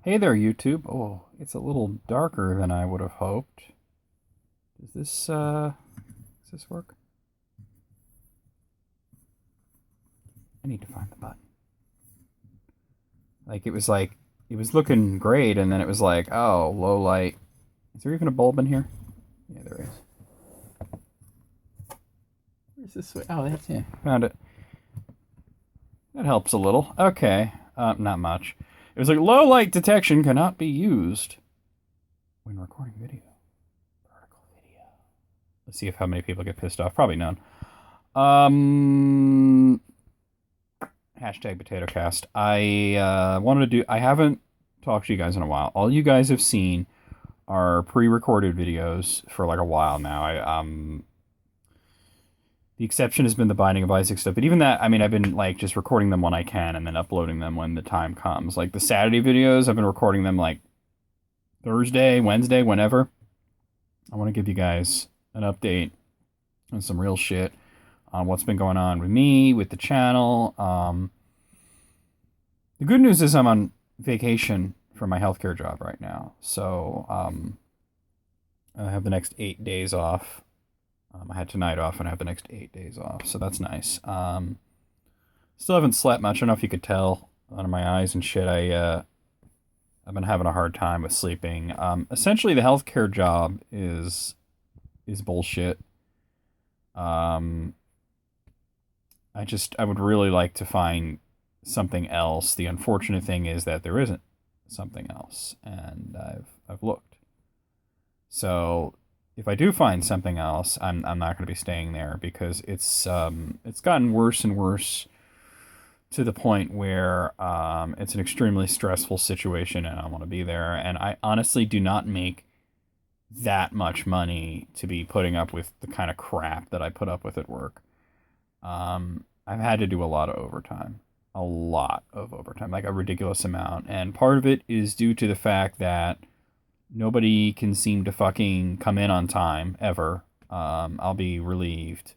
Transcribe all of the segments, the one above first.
Hey there, YouTube. Oh, it's a little darker than I would have hoped. Does this work? I need to find the button. It was looking great, and then it was like, oh, low light. Is there even a bulb in here? Yeah, there is. Where's this switch? Oh, that's it. Found it. That helps a little. Okay. Not much. It was like, low light detection cannot be used when recording video. Vertical video. Let's see if how many people get pissed off. Probably none. Um, Hashtag potato cast. Wanted to do. I haven't talked to you guys in a while. All you guys have seen are pre-recorded videos for like a while now. The exception has been the Binding of Isaac stuff, but even that, I mean, I've been like just recording them when I can and then uploading them when the time comes. Like the Saturday videos, I've been recording them like Thursday, Wednesday, whenever. I want to give you guys an update on some real shit on what's been going on with me, with the channel. The good news is I'm on vacation for my healthcare job right now, so I have the next 8 days off. I had tonight off, and I have the next 8 days off, so that's nice. Still haven't slept much. I don't know if you could tell under my eyes and shit. I've been having a hard time with sleeping. Essentially, the healthcare job is bullshit. Um, I would really like to find something else. The unfortunate thing is that there isn't something else, and I've looked. So if I do find something else, I'm not going to be staying there because it's gotten worse and worse to the point where it's an extremely stressful situation, and I don't want to be there. And I honestly do not make that much money to be putting up with the kind of crap that I put up with at work. I've had to do a lot of overtime. A lot of overtime, like a ridiculous amount. And part of it is due to the fact that nobody can seem to fucking come in on time, ever. I'll be relieved.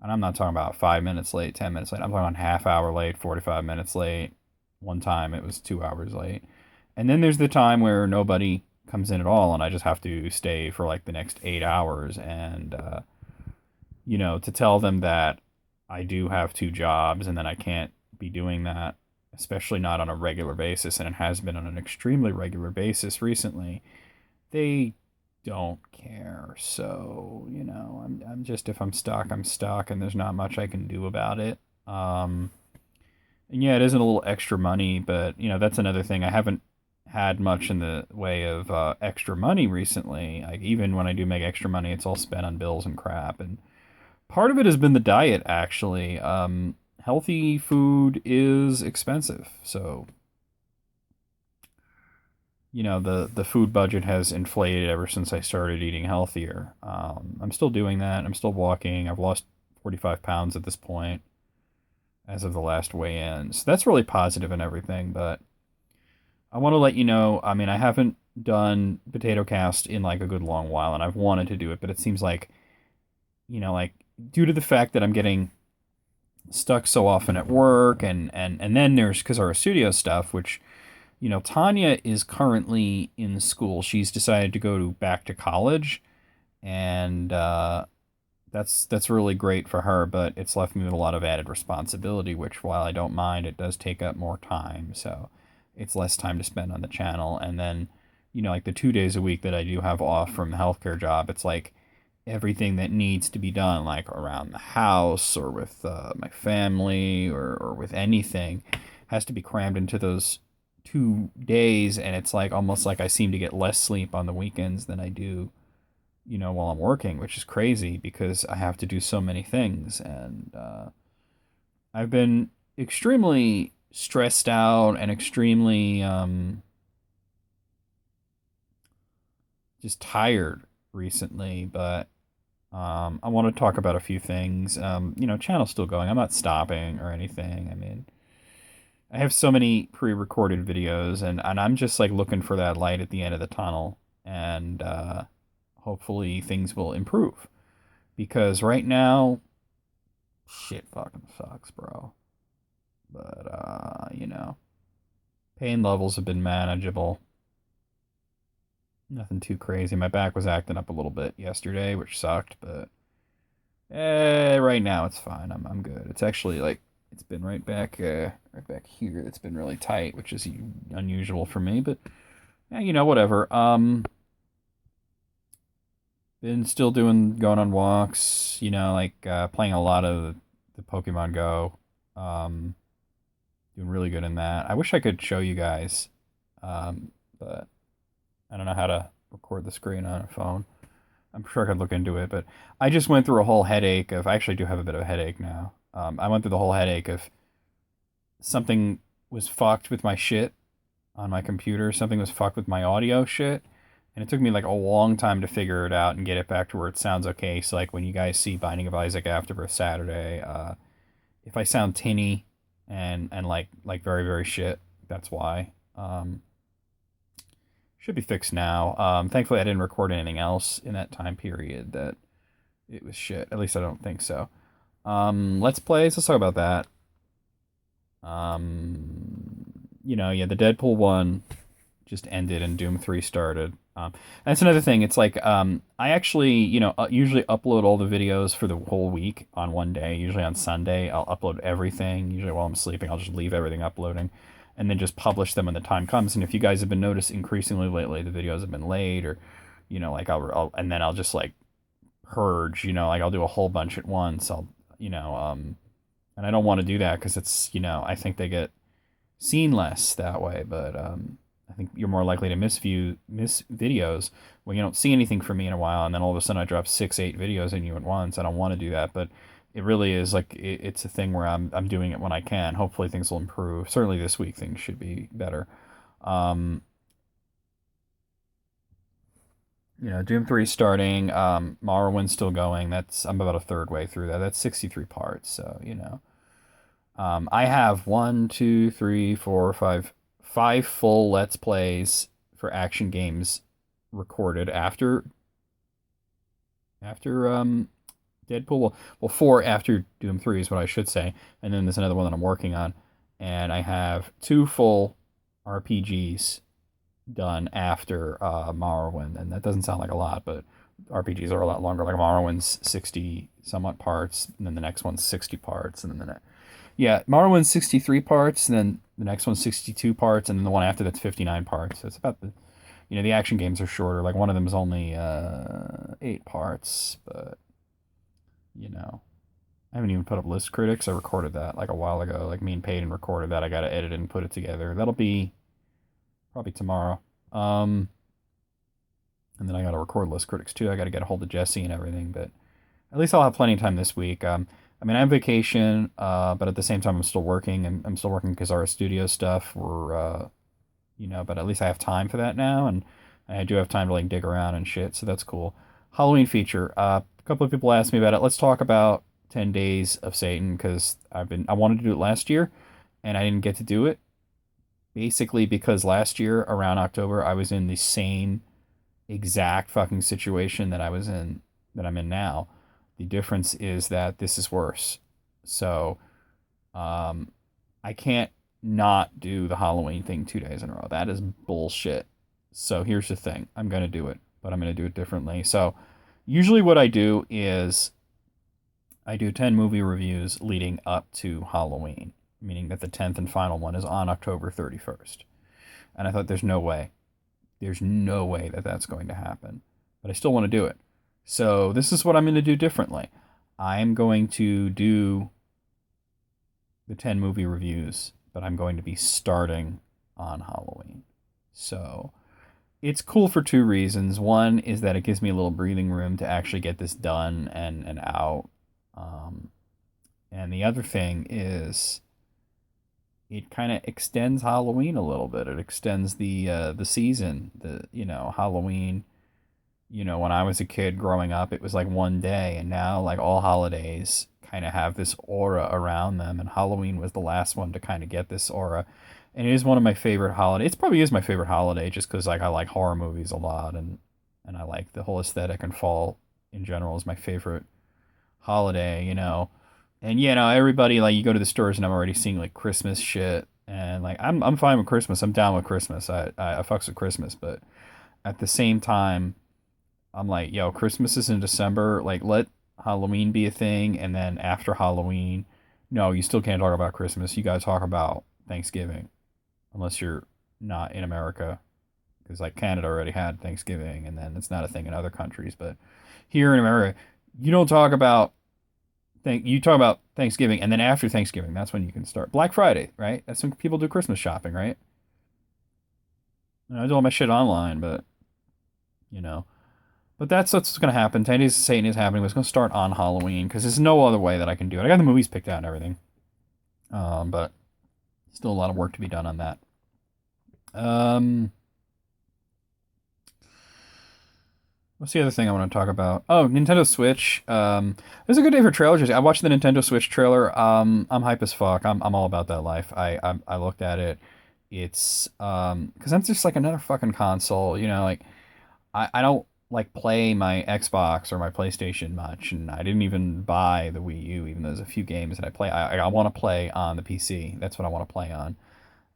And I'm not talking about 5 minutes late, 10 minutes late. I'm talking about half hour late, 45 minutes late. One time it was 2 hours late. And then there's the time where nobody comes in at all, and I just have to stay for like the next 8 hours. And, to tell them that I do have two jobs and then I can't be doing that, especially not on a regular basis, and it has been on an extremely regular basis recently, they don't care. So, I'm just, if I'm stuck, I'm stuck, and there's not much I can do about it. And yeah, it isn't a little extra money, but, that's another thing. I haven't had much in the way of extra money recently. Like, even when I do make extra money, it's all spent on bills and crap, and part of it has been the diet, actually. Healthy food is expensive, so the food budget has inflated ever since I started eating healthier. I'm still doing that. I'm still walking. I've lost 45 pounds at this point as of the last weigh-in. So that's really positive and everything, but I want to let you know, I mean, I haven't done Potato Cast in like a good long while, and I've wanted to do it, but it seems like, like due to the fact that I'm getting stuck so often at work, and then there's because our studio stuff, which Tanya is currently in school. She's decided to go back to college, and that's really great for her, but it's left me with a lot of added responsibility, which, while I don't mind, it does take up more time. So it's less time to spend on the channel. And then like the 2 days a week that I do have off from the healthcare job, it's like everything that needs to be done, like around the house or with my family, or with anything, has to be crammed into those 2 days. And it's like almost like I seem to get less sleep on the weekends than I do, while I'm working, which is crazy because I have to do so many things. And I've been extremely stressed out and extremely just tired recently, but I want to talk about a few things. Channel's still going. I'm not stopping or anything. I mean, I have so many pre-recorded videos, and I'm just like looking for that light at the end of the tunnel, and hopefully things will improve. Because right now, shit fucking sucks, bro. But Pain levels have been manageable. Nothing too crazy. My back was acting up a little bit yesterday, which sucked, but right now it's fine. I'm good. It's actually like it's been right back here. It's been really tight, which is unusual for me, but yeah, whatever. Been still going on walks, like playing a lot of the Pokemon Go. Um, Doing really good in that. I wish I could show you guys, but I don't know how to record the screen on a phone. I'm sure I could look into it, but I just went through a whole headache of. I actually do have a bit of a headache now. I went through the whole headache of something was fucked with my shit on my computer. Something was fucked with my audio shit. And it took me like a long time to figure it out and get it back to where it sounds okay. So like when you guys see Binding of Isaac Afterbirth Saturday, if I sound tinny and like very very shit, that's why. Should be fixed now. Thankfully I didn't record anything else in that time period that it was shit. At least I don't think so. Let's plays. Let's talk about that. Yeah, the Deadpool one just ended and Doom 3 started. That's another thing. It's like I actually, usually upload all the videos for the whole week on one day. Usually on Sunday, I'll upload everything. Usually while I'm sleeping, I'll just leave everything uploading and then just publish them when the time comes. And if you guys have been noticed increasingly lately, the videos have been late or, like and then I'll just like purge, like I'll do a whole bunch at once. And I don't want to do that because it's, I think they get seen less that way, but I think you're more likely to miss videos when you don't see anything from me in a while, and then all of a sudden I drop 6, 8 videos in you at once. I don't want to do that, but it really is like it's a thing where I'm doing it when I can. Hopefully things will improve. Certainly this week things should be better. Um, Doom 3 starting. Morrowind's still going. I'm about a third way through that. That's 63 parts, so I have one, two, three, four, five full Let's Plays for action games recorded after Deadpool. Well, four after Doom 3 is what I should say, and then there's another one that I'm working on, and I have two full RPGs done after Morrowind, and that doesn't sound like a lot, but RPGs are a lot longer. Like Morrowind's 60 somewhat parts, and then the next one's 60 parts, and then the next. Yeah, Morrowind's 63 parts, and then the next one's 62 parts, and then the one after that's 59 parts. So it's about the action games are shorter. Like one of them is only 8 parts, but I haven't even put up List Critics. I recorded that like a while ago. Like me and Peyton recorded that. I got to edit it and put it together. That'll be probably tomorrow. And then I got to record List Critics too. I got to get a hold of Jesse and everything, but at least I'll have plenty of time this week. I mean, I'm vacation, but at the same time, I'm still working, and I'm still working Kazara Studio stuff. But at least I have time for that now, and I do have time to like dig around and shit, so that's cool. Halloween feature. A couple of people asked me about it. Let's talk about 10 Days of Satan because I wanted to do it last year, and I didn't get to do it. Basically, because last year around October, I was in the same exact fucking situation that I'm in now. The difference is that this is worse. So, I can't not do the Halloween thing 2 days in a row. That is bullshit. So here's the thing. I'm going to do it, but I'm going to do it differently. So usually what I do is I do 10 movie reviews leading up to Halloween, meaning that the 10th and final one is on October 31st. And I thought there's no way. There's no way that that's going to happen. But I still want to do it. So this is what I'm going to do differently. I'm going to do the 10 movie reviews, but I'm going to be starting on Halloween. So it's cool for two reasons. One is that it gives me a little breathing room to actually get this done and out. And the other thing is it kind of extends Halloween a little bit. It extends the season. Halloween. When I was a kid growing up, it was like one day, and now like all holidays kind of have this aura around them, and Halloween was the last one to kind of get this aura. And it is one of my favorite holidays. It probably is my favorite holiday just because like I like horror movies a lot, and I like the whole aesthetic, and fall in general is my favorite holiday. And everybody, like, you go to the stores and I'm already seeing like Christmas shit, And like I'm fine with Christmas. I'm down with Christmas. I fucks with Christmas, but at the same time, I'm like, yo, Christmas is in December. Like, let Halloween be a thing, and then after Halloween, no, you still can't talk about Christmas. You gotta talk about Thanksgiving, unless you're not in America, because like Canada already had Thanksgiving, and then it's not a thing in other countries. But here in America, you don't talk about you talk about Thanksgiving, and then after Thanksgiving, that's when you can start Black Friday, right? That's when people do Christmas shopping, right? I do all my shit online, but you know. But that's what's going to happen. 10 Days of Satan is happening. It's going to start on Halloween because there's no other way that I can do it. I got the movies picked out and everything, but still a lot of work to be done on that. Um, what's the other thing I want to talk about? Oh, Nintendo Switch. It was a good day for trailers. I watched the Nintendo Switch trailer. I'm hype as fuck. I'm all about that life. I looked at it. It's because I'm just like another fucking console. You know, like I don't like play my Xbox or my PlayStation much, and I didn't even buy the Wii U, even though there's a few games that I play. I want to play on the PC. That's what I want to play on.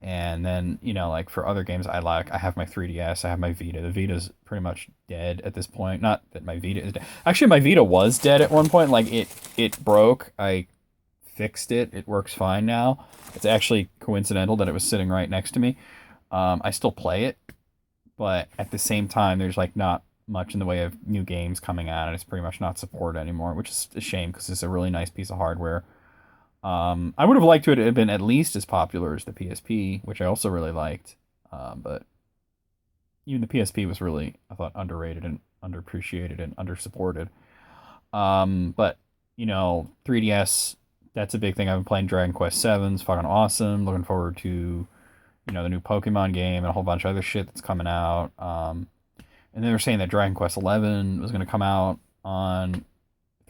And then, you know, like for other games I have my 3DS, I have my Vita. The Vita's pretty much dead at this point. Not that my Vita is dead. Actually, my Vita was dead at one point. Like it broke. I fixed it. It works fine now. It's actually coincidental that it was sitting right next to me. I still play it, but at the same time, there's like not much in the way of new games coming out, and it's pretty much not supported anymore, which is a shame because it's a really nice piece of hardware. I would have liked to have been at least as popular as the PSP, which I also really liked. But even the PSP was really, I thought, underrated and underappreciated and undersupported. But you know, 3DS, that's a big thing. I've been playing Dragon Quest Seven. It's fucking awesome. Looking forward to, you know, the new Pokemon game and a whole bunch of other shit that's coming out. And they were saying that Dragon Quest 11 was going to come out on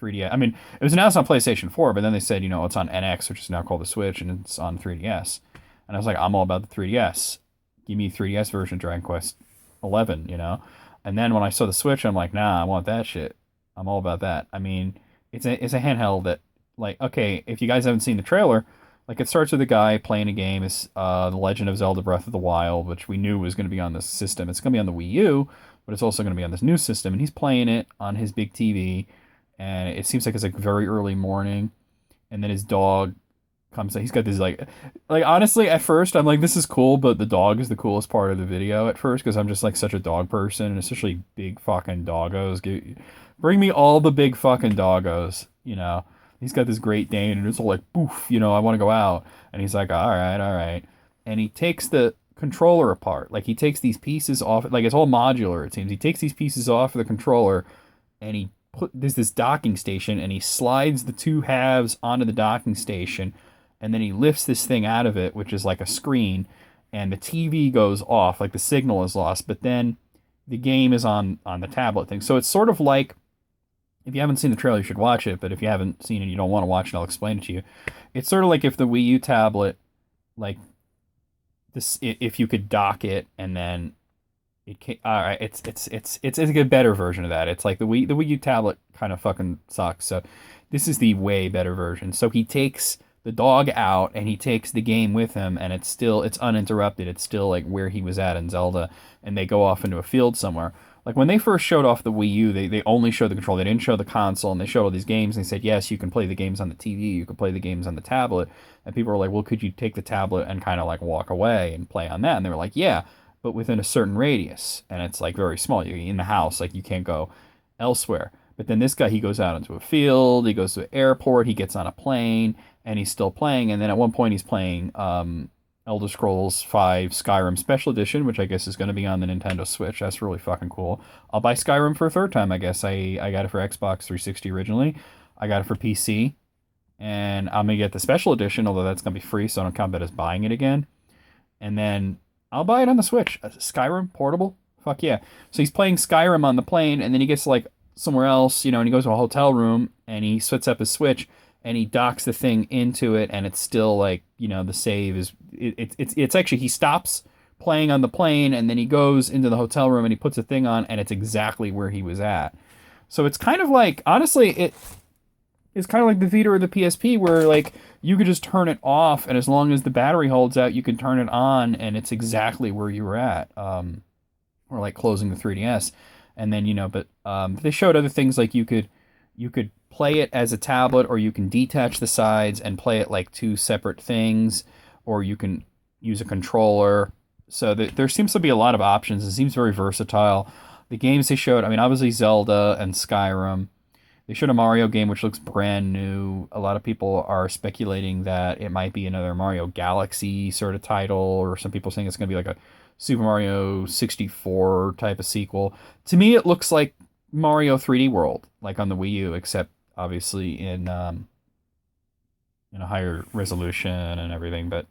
3DS. I mean, it was announced on PlayStation 4, but then they said, you know, it's on NX, which is now called the Switch, and it's on 3DS. And I was like, I'm all about the 3DS. Give me 3DS version of Dragon Quest 11, you know? And then when I saw the Switch, I'm like, nah, I want that shit. I'm all about that. I mean, it's a handheld that, like, okay, if you guys haven't seen the trailer, like it starts with a guy playing a game. It's The Legend of Zelda Breath of the Wild, which we knew was going to be on this system. It's going to be on the Wii U, but it's also going to be on this new system, and he's playing it on his big TV, and it seems like it's like very early morning, and then his dog comes in. He's got this like honestly, at first I'm like, this is cool, but the dog is the coolest part of the video at first because I'm just like such a dog person, and especially big fucking doggos. Bring me all the big fucking doggos, you know. He's got this Great Dane, and it's all like, poof, you know, I want to go out. And he's like, all right. And he takes the controller apart. Like, he takes these pieces off. Like, it's all modular, it seems. He takes these pieces off of the controller, and there's this docking station, and he slides the two halves onto the docking station, and then he lifts this thing out of it, which is like a screen, and the TV goes off. Like, the signal is lost. But then the game is on the tablet thing. So it's sort of like, if you haven't seen the trailer, you should watch it. But if you haven't seen it, you don't want to watch it, I'll explain it to you. It's sort of like if the Wii U tablet, like this, if you could dock it and then it can, all right, it's a better version of that. It's like the Wii U tablet kind of fucking sucks. So this is the way better version. So he takes the dog out and he takes the game with him, and it's uninterrupted. It's still like where he was at in Zelda, and they go off into a field somewhere. Like when they first showed off the Wii U, they only showed the controller. They didn't show the console, and they showed all these games. And they said, yes, you can play the games on the TV. You can play the games on the tablet. And people were like, well, could you take the tablet and kind of like walk away and play on that? And they were like, yeah, but within a certain radius. And it's like very small. You're in the house. Like you can't go elsewhere. But then this guy, he goes out into a field. He goes to an airport. He gets on a plane, and he's still playing. And then at one point, he's playing Elder Scrolls V Skyrim Special Edition, which I guess is going to be on the Nintendo Switch. That's really fucking cool. I'll buy Skyrim for a third time, I guess. I got it for Xbox 360 originally. I got it for PC. And I'm going to get the Special Edition, although that's going to be free, so I don't count that as buying it again. And then I'll buy it on the Switch. Skyrim, portable? Fuck yeah. So he's playing Skyrim on the plane, and then he gets like somewhere else, you know, and he goes to a hotel room, and he sets up his Switch, and he docks the thing into it, and it's still like, you know, the save is it's actually, he stops playing on the plane, and then he goes into the hotel room and he puts the thing on, and it's exactly where he was at. So it's kind of like, honestly, It's kind of like the Vita or the PSP, where like you could just turn it off, and as long as the battery holds out, you can turn it on, and it's exactly where you were at. Or like closing the 3DS, and then but they showed other things like you could play it as a tablet, or you can detach the sides and play it like two separate things, or you can use a controller. So there seems to be a lot of options. It seems very versatile. The games they showed, I mean, obviously Zelda and Skyrim. They showed a Mario game which looks brand new. A lot of people are speculating that it might be another Mario Galaxy sort of title, or some people saying it's going to be like a Super Mario 64 type of sequel. To me, it looks like Mario 3D World, like on the Wii U, except obviously in a higher resolution and everything. But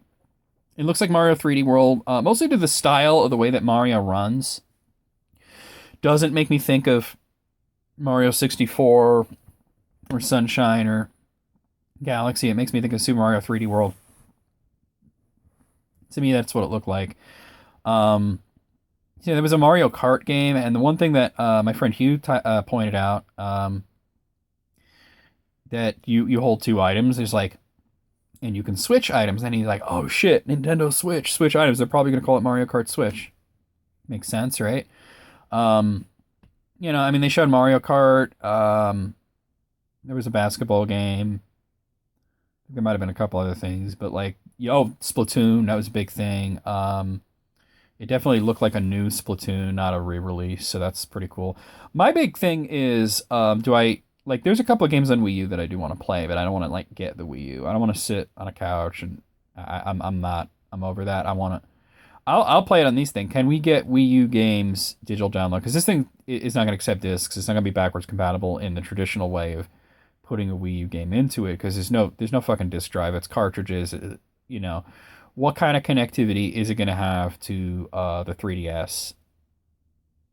it looks like Mario 3D World, mostly to the style of the way that Mario runs. Doesn't make me think of Mario 64 or Sunshine or Galaxy. It makes me think of Super Mario 3D World. To me, that's what it looked like. Um, yeah, there was a Mario Kart game, and the one thing that my friend Hugh pointed out, that you hold two items. There's like, and you can switch items, and he's like, "Oh shit, Nintendo Switch items. They're probably gonna call it Mario Kart Switch." Makes sense, right? Um, I mean, they showed Mario Kart. There was a basketball game. There might have been a couple other things, but like, Splatoon, that was a big thing. It definitely looked like a new Splatoon, not a re-release, so that's pretty cool. My big thing is, do I like? There's a couple of games on Wii U that I do want to play, but I don't want to like get the Wii U. I don't want to sit on a couch, and I'm not. I'm over that. I want to. I'll play it on these things. Can we get Wii U games digital download? Because this thing is not going to accept discs. It's not going to be backwards compatible in the traditional way of putting a Wii U game into it. Because there's no fucking disc drive. It's cartridges. You know, what kind of connectivity is it going to have to the 3DS?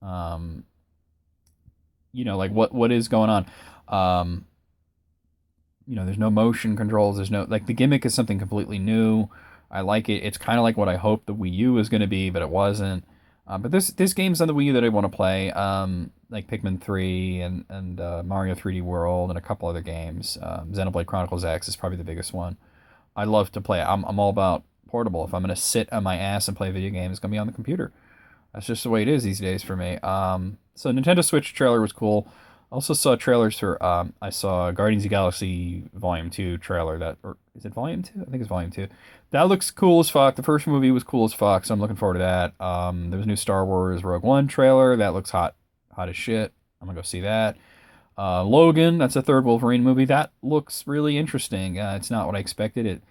Um, like what is going on? Um, there's no motion controls. There's no like the gimmick is something completely new. I like it. It's kind of like what I hoped the Wii U was going to be, but it wasn't. But there's games on the Wii U that I want to play, like Pikmin 3 and Mario 3D World and a couple other games. Xenoblade Chronicles X is probably the biggest one. I love to play. I'm all about portable. If I'm gonna sit on my ass and play video games, it's gonna be on the computer. That's just the way it is these days for me. So Nintendo Switch trailer was cool. Also saw trailers for I saw Guardians of the Galaxy Volume 2 trailer that or is it Volume 2? I think it's Volume 2. That looks cool as fuck. The first movie was cool as fuck, so I'm looking forward to that. There was a new Star Wars Rogue One trailer that looks hot as shit. I'm gonna go see that. Logan, that's a third Wolverine movie. That looks really interesting. It's not what I expected.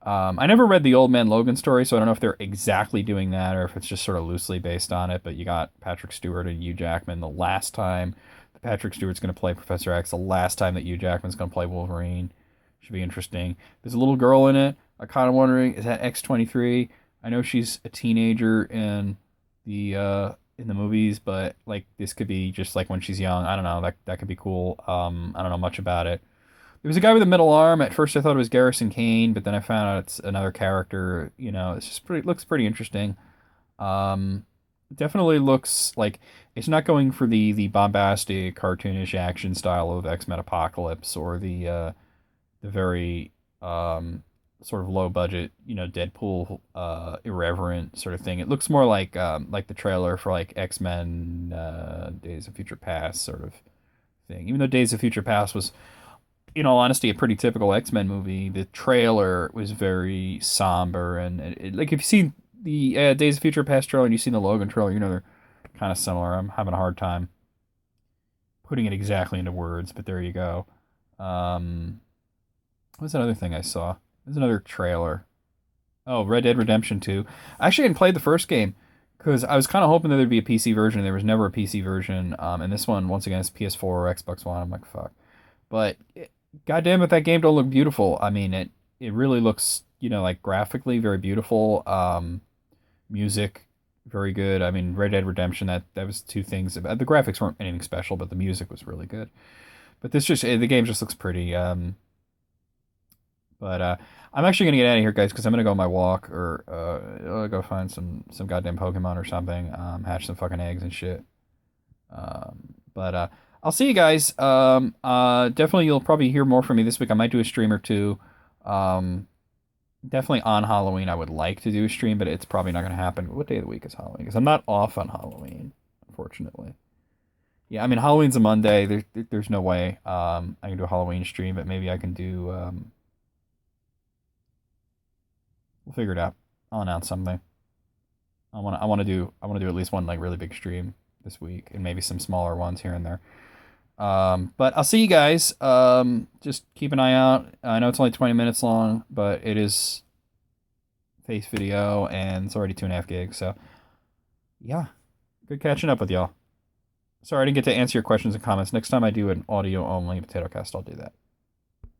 I never read the Old Man Logan story, so I don't know if they're exactly doing that or if it's just sort of loosely based on it. But you got Patrick Stewart and Hugh Jackman the last time. Patrick Stewart's going to play Professor X the last time that Hugh Jackman's going to play Wolverine. Should be interesting. There's a little girl in it. I'm kind of wondering, is that X-23? I know she's a teenager in the movies, but like this could be just like when she's young. I don't know. That could be cool. I don't know much about it. There was a guy with a middle arm. At first, I thought it was Garrison Kane, but then I found out it's another character. It's just looks pretty interesting. Um, Definitely looks like it's not going for the bombastic, cartoonish action style of X Men Apocalypse or the very sort of low budget, Deadpool irreverent sort of thing. It looks more like the trailer for like X Men Days of Future Past sort of thing. Even though Days of Future Past was in all honesty, a pretty typical X Men movie. The trailer was very somber, and like if you've seen the Days of Future Past trailer and you've seen the Logan trailer, they're kind of similar. I'm having a hard time putting it exactly into words, but there you go. What's another thing I saw? There's another trailer. Oh, Red Dead Redemption 2. I actually hadn't played the first game because I was kind of hoping that there'd be a PC version. There was never a PC version, and this one, once again, is PS4 or Xbox One. I'm like, fuck. But God damn it, that game don't look beautiful. I mean, it really looks, like graphically very beautiful. Music, very good. I mean, Red Dead Redemption, that was two things. The graphics weren't anything special, but the music was really good. But the game just looks pretty. But I'm actually gonna get out of here, guys, because I'm gonna go on my walk or go find some goddamn Pokemon or something. Hatch some fucking eggs and shit. But I'll see you guys. Definitely you'll probably hear more from me this week. I might do a stream or two. Um, Definitely on Halloween. I would like to do a stream, but it's probably not going to happen. What day of the week is Halloween? Because I'm not off on Halloween, unfortunately. Yeah, I mean Halloween's a Monday. There's no way I can do a Halloween stream, but maybe I can do. We'll figure it out. I'll announce something. I want to do at least one like really big stream this week, and maybe some smaller ones here and there. But I'll see you guys. Just keep an eye out. I know it's only 20 minutes long, but it is face video, and it's already 2.5 gigs. So yeah, good catching up with y'all. Sorry I didn't get to answer your questions and comments. Next time I do an audio only potato cast, I'll do that.